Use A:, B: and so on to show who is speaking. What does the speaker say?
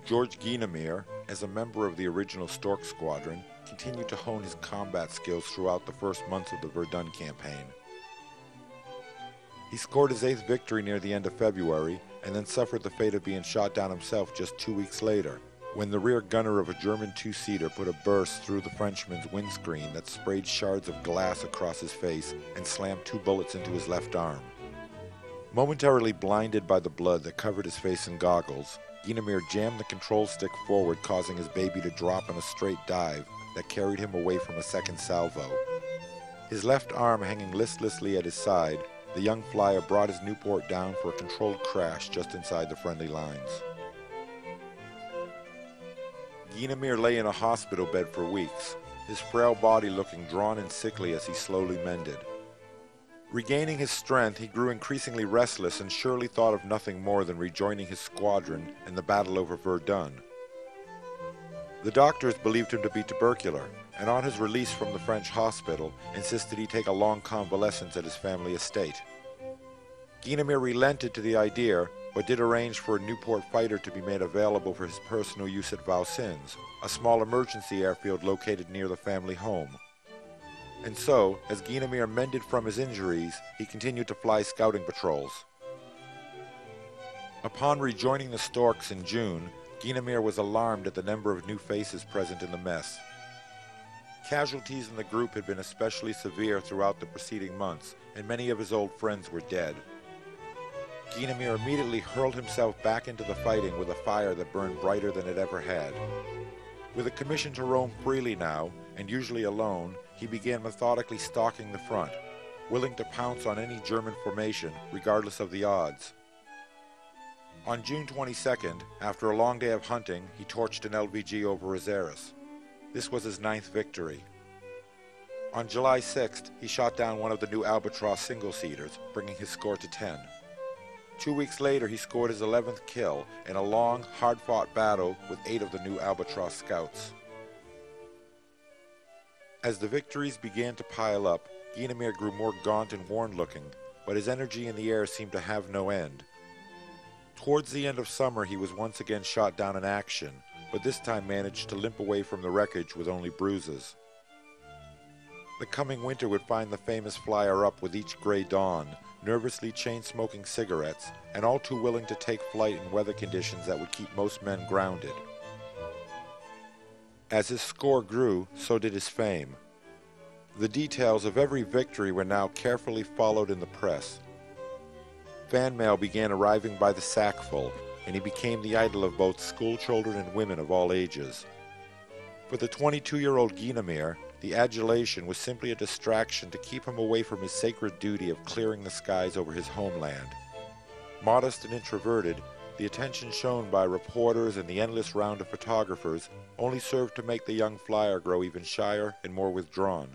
A: George Guynemer, as a member of the original Stork Squadron, continued to hone his combat skills throughout the first months of the Verdun campaign. He scored his 8th victory near the end of February, and then suffered the fate of being shot down himself just 2 weeks later, when the rear gunner of a German two-seater put a burst through the Frenchman's windscreen that sprayed shards of glass across his face and slammed 2 bullets into his left arm. Momentarily blinded by the blood that covered his face and goggles, Guynemer jammed the control stick forward, causing his baby to drop in a straight dive that carried him away from a second salvo. His left arm hanging listlessly at his side, the young flyer brought his Nieuport down for a controlled crash just inside the friendly lines. Guynemer lay in a hospital bed for weeks, his frail body looking drawn and sickly as he slowly mended. Regaining his strength, he grew increasingly restless and surely thought of nothing more than rejoining his squadron in the battle over Verdun. The doctors believed him to be tubercular, and on his release from the French hospital, insisted he take a long convalescence at his family estate. Guynemer relented to the idea, but did arrange for a Nieuport fighter to be made available for his personal use at Vaucins, a small emergency airfield located near the family home. And so, as Guynemer mended from his injuries, he continued to fly scouting patrols. Upon rejoining the Storks in June, Guynemer was alarmed at the number of new faces present in the mess. Casualties in the group had been especially severe throughout the preceding months, and many of his old friends were dead. Guynemer immediately hurled himself back into the fighting with a fire that burned brighter than it ever had. With a commission to roam freely now, and usually alone, he began methodically stalking the front, willing to pounce on any German formation, regardless of the odds. On June 22nd, after a long day of hunting, he torched an LVG over Azeris. This was his 9th victory. On July 6th, he shot down one of the new Albatross single-seaters, bringing his score to 10. 2 weeks later, he scored his 11th kill in a long, hard-fought battle with 8 of the new Albatross scouts. As the victories began to pile up, Guynemer grew more gaunt and worn-looking, but his energy in the air seemed to have no end. Towards the end of summer, he was once again shot down in action, but this time managed to limp away from the wreckage with only bruises. The coming winter would find the famous flyer up with each gray dawn, nervously chain-smoking cigarettes, and all too willing to take flight in weather conditions that would keep most men grounded. As his score grew, so did his fame. The details of every victory were now carefully followed in the press. Fan mail began arriving by the sackful, and he became the idol of both schoolchildren and women of all ages. For the 22-year-old Guynemer, the adulation was simply a distraction to keep him away from his sacred duty of clearing the skies over his homeland. Modest and introverted, the attention shown by reporters and the endless round of photographers only served to make the young flyer grow even shyer and more withdrawn.